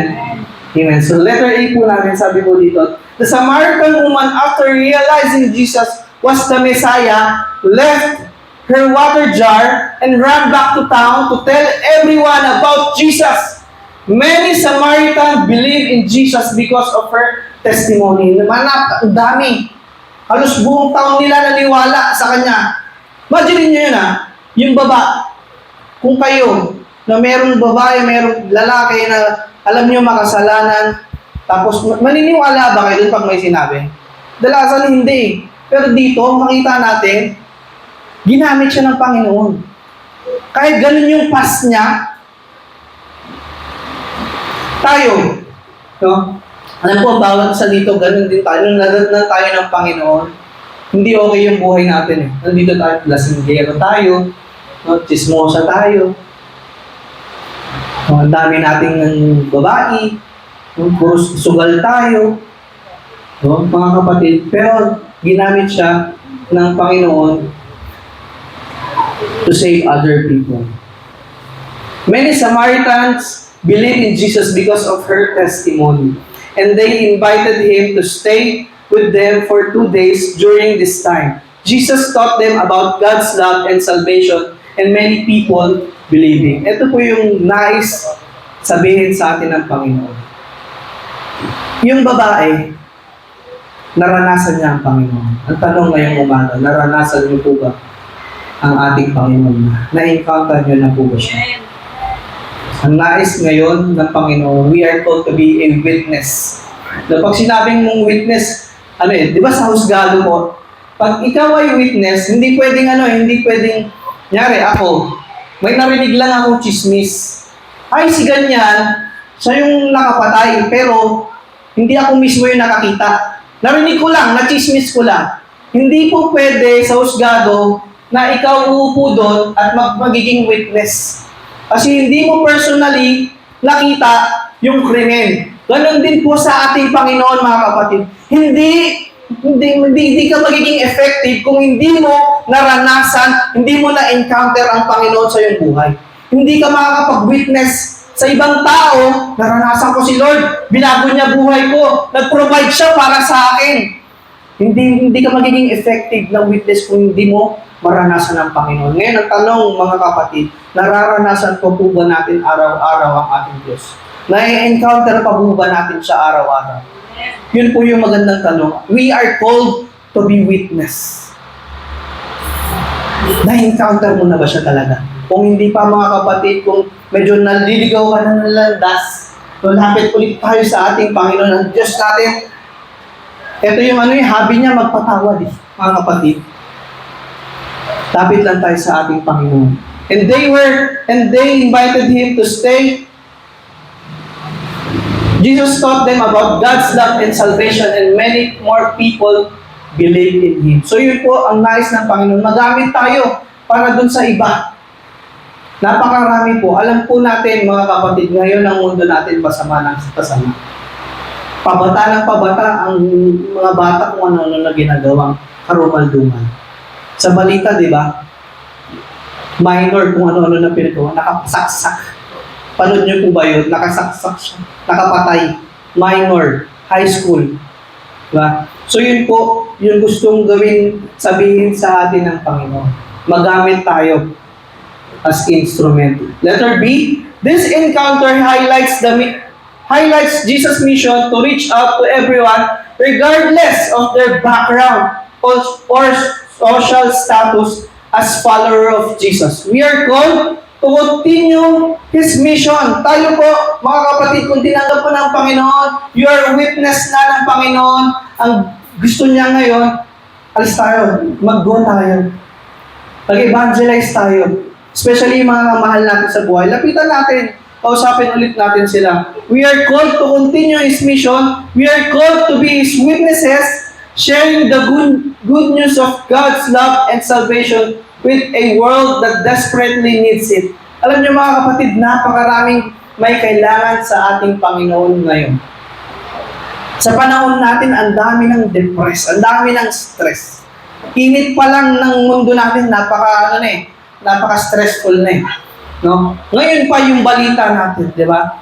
Amen. So letter A po natin, sabi po dito, the Samaritan woman, after realizing Jesus was the Messiah, left her water jar and ran back to town to tell everyone about Jesus. Many Samaritans believed in Jesus because of her testimony. Ang dami. Halos buong taon nila naniwala sa kanya. Imagine niyo yun yung kung kayo, na merong babae, merong lalaki na alam niyo makasalanan, tapos maniniwala ba kayo dun pag may sinabi? Dalasan hindi. Pero dito, makita natin, ginamit siya ng Panginoon. Kahit ganun yung past niya, tayo, no? Alam po, bawat isa dito, ganun din tayo. Nung nadatnan tayo ng Panginoon, hindi okay yung buhay natin. Nandito tayo, lasinggero tayo, no? Chismosa tayo. Ang dami nating babae, puro sugal tayo, no? Mga kapatid. Pero ginamit siya ng Panginoon to save other people. Many Samaritans believed in Jesus because of her testimony, and they invited him to stay with them for 2 days during this time. Jesus taught them about God's love and salvation and many people believing. Ito po yung nais sabihin sa atin ng Panginoon. Yung babae, naranasan niya ang Panginoon. Ang tanong ngayong umaga, naranasan niyo po ba ang ating Panginoon? Na-encounter niyo na po ba siya? Ang nais ngayon ng Panginoon, we are called to be a witness. Na pag sinabing mong witness, di ba sa husgado po, pag ikaw ay witness, hindi pwedeng nyari ako, may narinig lang akong chismis. Ay, si ganyan, siya yung nakapatay, pero hindi ako mismo yung nakakita. Narinig ko lang, na-chismis ko lang. Hindi po pwede sa husgado na ikaw uupo doon at magiging witness. Kasi hindi mo personally nakita yung krimen. Ganon din po sa ating Panginoon, mga kapatid. Hindi ka magiging effective kung hindi mo naranasan, hindi mo na-encounter ang Panginoon sa iyong buhay. Hindi ka makakapag-witness sa ibang tao, naranasan ko si Lord, binago niya buhay ko, nag-provide siya para sa akin. Hindi ka magiging effective na witness kung hindi mo maranasan ang Panginoon. Ngayon, ang tanong, mga kapatid, nararanasan po ba natin araw-araw ang ating Diyos? Na-encounter pa po ba natin siya araw-araw? Yun po yung magandang tanong. We are called to be witness. Na-encounter mo na ba siya talaga? Kung hindi pa, mga kapatid, kung medyo naliligaw ka na ng landas, lapit ulit tayo sa ating Panginoon, ang Diyos natin. Ito yung hobby niya, magpatawad mga kapatid. Lapit lang tayo sa ating Panginoon. And they invited him to stay. Jesus taught them about God's love and salvation, and many more people believed in him. So yun po ang nais ng Panginoon. Magamit tayo para dun sa iba. Napakarami po. Alam po natin, mga kapatid, ngayon ang mundo natin pasama ng pasama. Pabata ng pabata ang mga bata kung ano-ano na ginagawang karumal-dumal. Sa balita, di ba? Minor kung ano-ano na pinagawa, nakasaksak. Panood niyo po ba yun? Nakasaksak siya. Nakapatay. Minor. High school. Diba? So yun po, yung gustong sabihin sa atin ng Panginoon. Magamit tayo as instrument. Letter B, this encounter highlights Jesus' mission to reach out to everyone regardless of their background or social status as follower of Jesus. We are called to continue His mission. Tayo po, mga kapatid, kung tinanggap po ng Panginoon, you are witness na ng Panginoon. Ang gusto niya ngayon, alis tayo, mag-go tayo. Mag-evangelize tayo. Especially yung mga mahal natin sa buhay. Lapitan natin, kausapin ulit natin sila. We are called to continue His mission. We are called to be His witnesses, sharing the good news of God's love and salvation with a world that desperately needs it. Alam niyo mga kapatid, napakaraming may kailangan sa ating Panginoon ngayon. Sa panahon natin, ang dami ng ang dami ng stress. Init pa lang ng mundo natin, napaka-stressful na eh. No? Ngayon pa yung balita natin, di ba?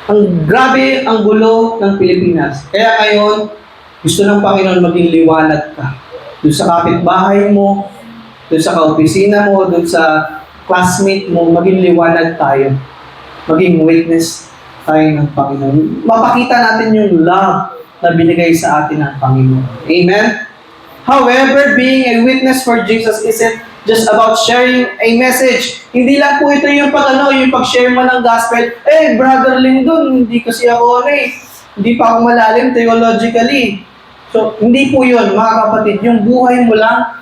Ang grabe ang gulo ng Pilipinas. Kaya ngayon, gusto ng Panginoon maging liwanag ka. Doon sa kapitbahay mo, doon sa kaopisina mo, doon sa classmate mo, maging liwanag tayo. Maging witness tayo ng Panginoon. Mapakita natin yung love na binigay sa atin ng Panginoon. Amen? However, being a witness for Jesus isn't just about sharing a message. Hindi lang po ito yung pag-share mo ng gospel. Brother Lyndon, hindi kasi ako hindi pa ako malalim theologically. So, hindi po yun, mga kapatid. Yung buhay mo lang,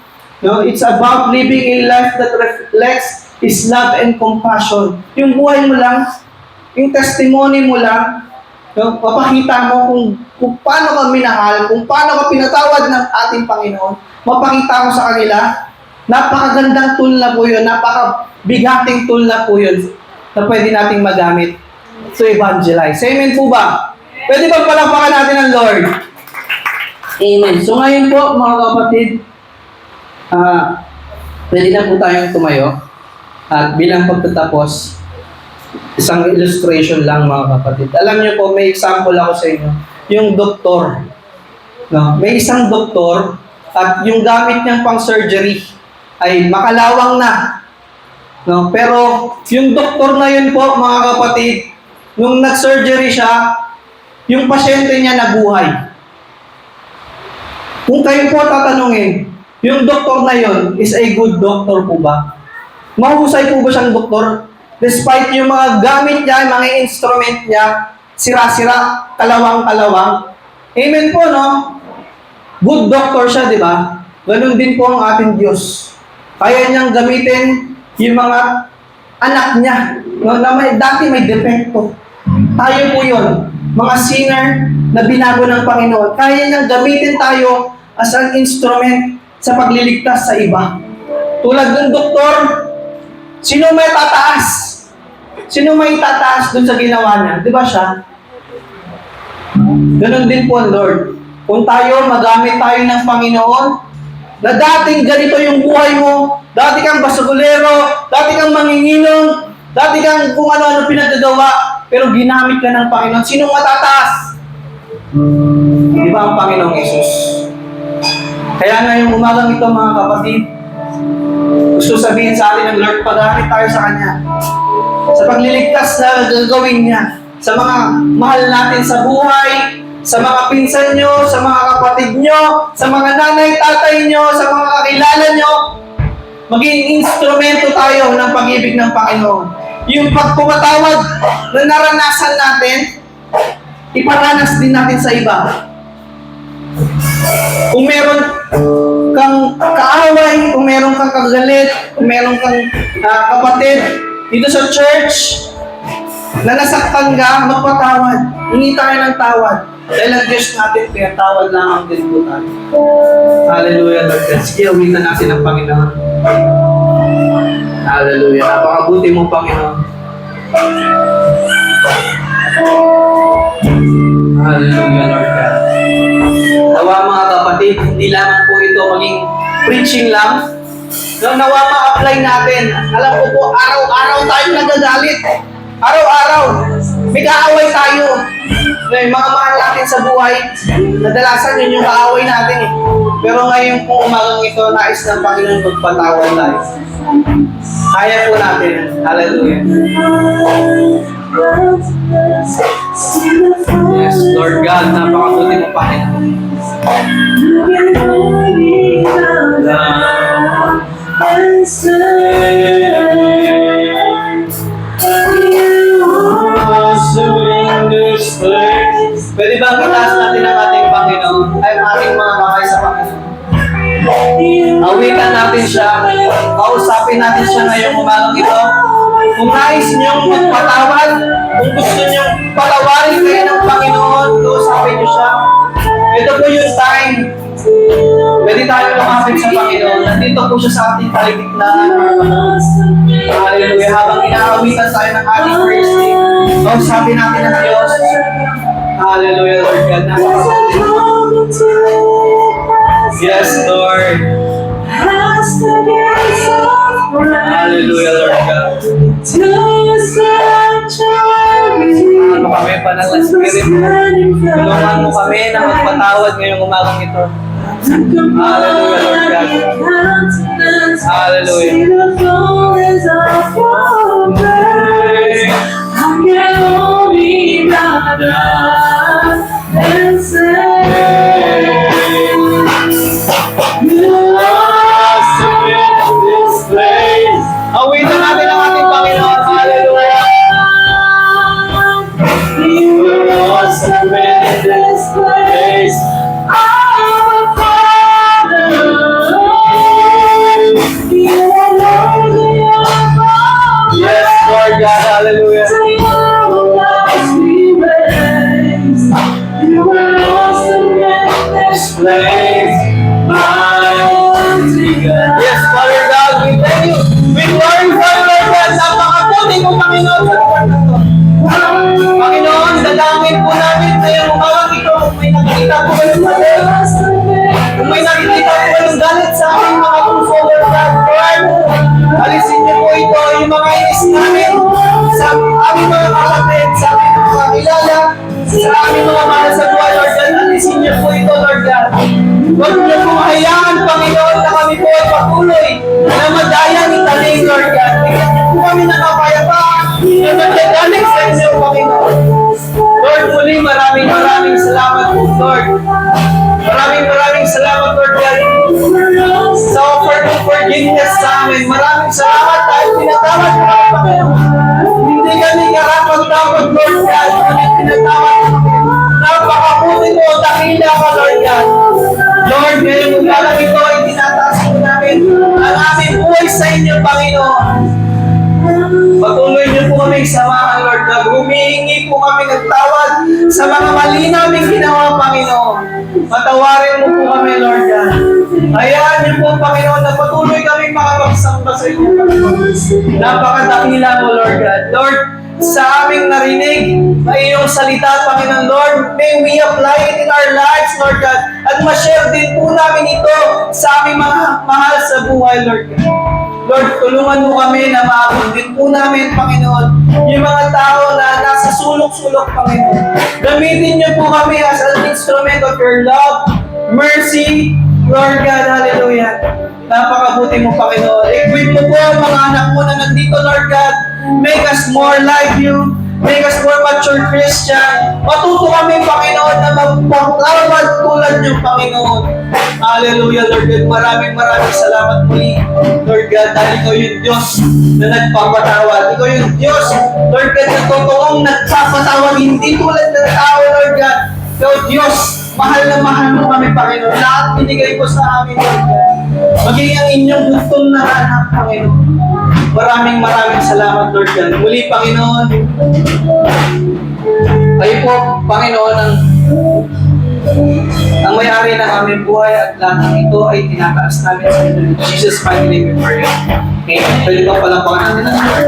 it's about living a life that reflects His love and compassion. Yung buhay mo lang, yung testimony mo lang, mapakita mo kung paano ka minahal, kung paano ka pinatawad ng ating Panginoon, mapakita mo sa kanila. Napakagandang tool na po yun, napakabigating tool na po yun na pwede nating magamit to evangelize. Amen po ba? Pwede ba palakpakan natin ang Lord? Amen. So ngayon po, mga kapatid, pwede na po tayong tumayo. At bilang pagtatapos, isang illustration lang, mga kapatid. Alam niyo po, may example ako sa inyo. Yung doktor. No? May isang doktor, at yung gamit niyang pang surgery ay makalawang na. No? Pero yung doktor na yun po, mga kapatid, nung nag-surgery siya, yung pasyente niya nabuhay. Kung kayo po tatanungin, yung doktor na yun is a good doctor po ba? Mahusay po ba siyang doktor? Despite yung mga gamit niya, mga instrument niya, sira-sira, kalawang-kalawang. Amen po, no? Good doctor siya, di ba? Ganun din po ang ating Diyos. Kaya niyang gamitin yung mga anak niya, no, na dati may depekto. Tayo po yun, mga sinner na binago ng Panginoon. Kaya niyang gamitin tayo as an instrument sa pagliligtas sa iba. Tulad ng doktor, sino may tataas? Sino may tataas dun sa ginawa niya? Di ba siya? Ganon din po, Lord. Kung tayo, magamit tayo ng Panginoon, na dating ganito yung buhay mo, dati kang basagulero, dati kang manginginom, dati kang kung ano-ano pinagagawa, pero ginamit ka ng Panginoon. Sinong matataas? Di ba ang Panginoong Yesus? Kaya ngayong umagang ito, mga kapatid, gusto sabihin sa atin ng Lord, pag-aamit tayo sa Kanya. Sa pagliligtas na gagawin niya, sa mga mahal natin sa buhay, sa mga pinsan nyo, sa mga kapatid nyo, sa mga nanay, tatay nyo, sa mga kakilala nyo, maging instrumento tayo ng pag-ibig ng Panginoon. Yung pagpumatawad na naranasan natin, iparanas din natin sa iba. Kung meron kang kaaway, kung meron kang kagalit, kung meron kang kapatid dito sa church, na nasaktan ka, magpatawad. Hingi tayo ng tawad. Dahil ang Diyos natin, kaya tawad lang din po tayo. Hallelujah, Lord God. Sige, awitan natin ang Panginoon. Hallelujah. Napakabuti mong Panginoon. Hallelujah, Lord God. Nawa mga kapatid, hindi lamang po ito maging preaching lang. Nawa ma-apply natin. Alam ko po, araw-araw tayong nagagalit. Araw-araw, may kaaway tayo. May mga mahal natin sa buhay, nadalasan yun yung kaaway natin eh. Pero ngayon kung umagang ito, nais ng Panginoon magpatawad tayo. Kaya po natin. Hallelujah. Yes, Lord God, napakabuti mo Panginoon. Pwede bang itaas natin ang ating Panginoon, ay ang ating mga kamay sa Panginoon? Awitan natin siya, kausapin natin siya ngayong umagang ito. Kung nais niyong magpatawad, kung gusto niyong patawarin kayo ng Panginoon, kausapin niyo siya. Ito po yung time. Pwede tayo lumapit sa Panginoon. Nandito po siya sa ating kaligitnaan. Hallelujah. Habang inaawitan tayo ng ating praise team, kausapin natin ang Diyos. Hallelujah, Lord God. Yes, Lord. Hallelujah, Lord God. Tulungan mo kami, Banal na Spirit. Tulungan mo kami na magpatawad ngayong umagang ito. Hallelujah, Lord God. Hallelujah. Awitan natin ang ating Panginoon. Hallelujah. You are awesome in this place. Our Father, you are worthy of all. Yes, Lord God. Hallelujah. You are awesome in this place. Yes, Father God, we thank you. We glorify you, Lord God. Napakabuti mong Panginoon sa lugar na ito. Panginoon, dalangin po namin ngayong umagang ito kung may nakikita po kayong mali. Kung may nakikita po kayong galit sa aming mga puso, Lord God, Lord, alisin niyo po ito, yung mga inis namin sa aming mga kapatid, sa aming mga kakilala, sa aming mga mahal sa buhay, Lord God. Alisin niyo po ito, Lord God. Huwag niyo po hayaan Panginoon, na kami po ay patuloy na madaya ni Taling, Lord God. Bigyan niyo po kami ng kapayapaan na magdagaling sa inyo, Panginoon. Lord, muli maraming salamat po, Lord. Maraming salamat, Lord God, sa offer ng forgiveness sa amin. Maraming salamat dahil pinatawad mo kami, Panginoon. Hindi kami karapat-dapat, Lord God, ngunit pinatawad mo kami. Napakabuti mo, dakila ka, Lord God. Lord, ngayon maglalang ito ay tinataas mo namin ang aming buhay sa inyo, Panginoon. Patuloy niyo po kami samahan, Lord God. Humihingi po kami ng tawad sa mga mali naming ginawa, Panginoon. Patawarin mo po kami, Lord God. Hayaan niyo po, Panginoon, na patuloy kami makapagsamba sa inyo, Panginoon. Napakadakila mo, Lord God. Lord, sa aming narinig na iyong salita, Panginoon, Lord, may we apply it in our lives, Lord God. At ma-share din po namin ito sa aming mga mahal sa buhay, Lord God. Lord, tulungan mo kami na maabot din po namin, Panginoon, yung mga tao na nasa sulok-sulok, Panginoon. Gamitin niyo po kami as an instrument of your love, mercy, Lord God, hallelujah. Napakabuti mo, Panginoon. Equip mo po ang mga anak mo na nandito, Lord God. Make us more like you. Make us more mature Christian. Matuto kami, Panginoon, na magpatawad tulad niyo, Panginoon. Hallelujah, Lord God. Maraming salamat muli, Lord God, dahil ikaw yung Diyos na nagpapatawad. Ikaw yung Diyos, Lord God, na totoong nagpapatawad. Hindi tulad ng tao, Lord God. Ikaw, Diyos, mahal na mahal mo kami, Panginoon. Lahat binigay ko sa amin, Lord God. Maging ang inyong gutom na anak, Panginoon. Maraming salamat, Lord God. Muli, Panginoon, kayo po, Panginoon, ang may-ari ng aming buhay at lahat ng ito ay tinataas namin sa inyo. In Jesus' mighty name we pray. Amen. Pwede ba pala natin ang Lord?